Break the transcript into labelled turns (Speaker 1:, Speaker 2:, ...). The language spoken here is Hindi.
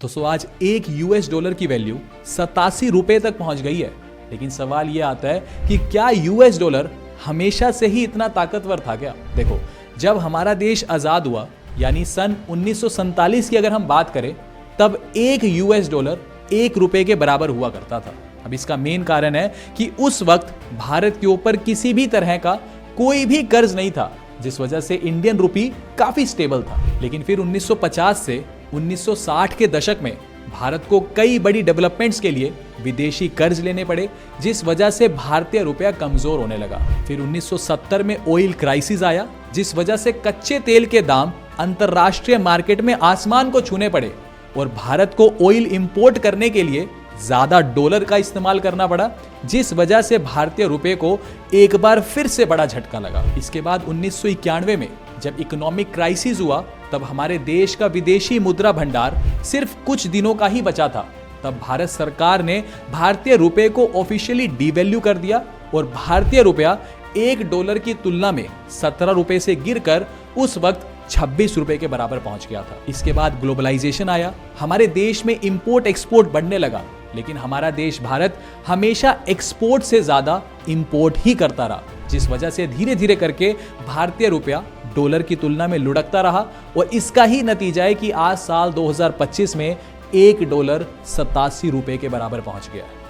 Speaker 1: दोस्तों आज एक यूएस डॉलर की वैल्यू 87 रुपए तक पहुंच गई है। लेकिन सवाल यह आता है कि क्या यूएस डॉलर हमेशा से ही इतना ताकतवर था क्या? देखो, जब हमारा देश आजाद हुआ यानी सन 1947 की अगर हम बात करें, तब एक यूएस डॉलर 1 रुपए के बराबर हुआ करता था। अब इसका मेन कारण है कि उस वक्त भारत के ऊपर किसी भी तरह का कोई भी कर्ज नहीं था, जिस वजह से इंडियन रुपी काफी स्टेबल था। लेकिन फिर 1950 से 1960 के दशक में भारत को कई बड़ी डेवलपमेंट्स के लिए विदेशी कर्ज लेने पड़े, जिस वजह से भारतीय रुपया कमजोर होने लगा। फिर 1970 में ऑयल क्राइसिस आया, जिस वजह से कच्चे तेल के दाम अंतरराष्ट्रीय मार्केट में आसमान को छूने पड़े और भारत को ऑयल इंपोर्ट करने के लिए ज्यादा डॉलर का इस्तेमाल करना पड़ा, जिस वजह से भारतीय रुपए को एक बार फिर से बड़ा झटका लगा। इसके बाद 1991 में जब इकोनॉमिक क्राइसिस हुआ, तब हमारे देश का विदेशी मुद्रा भंडार सिर्फ कुछ दिनों का ही बचा था। तब भारत सरकार ने भारतीय रुपए को ऑफिशियली डिवैल्यू कर दिया और भारतीय रुपया 1 डॉलर की तुलना में 17 रुपए से गिरकर उस वक्त 26 रुपए के बराबर पहुंच गया था। इसके बाद ग्लोबलाइजेशन आया, हमारे देश में इंपोर्ट एक्सपोर्ट बढ़ने लगा, लेकिन हमारा देश भारत हमेशा एक्सपोर्ट से ज्यादा इंपोर्ट ही करता रहा, जिस वजह से धीरे धीरे करके भारतीय रुपया डॉलर की तुलना में लुढ़कता रहा और इसका ही नतीजा है कि आज साल 2025 में 1 डॉलर 87 रुपए के बराबर पहुंच गया है।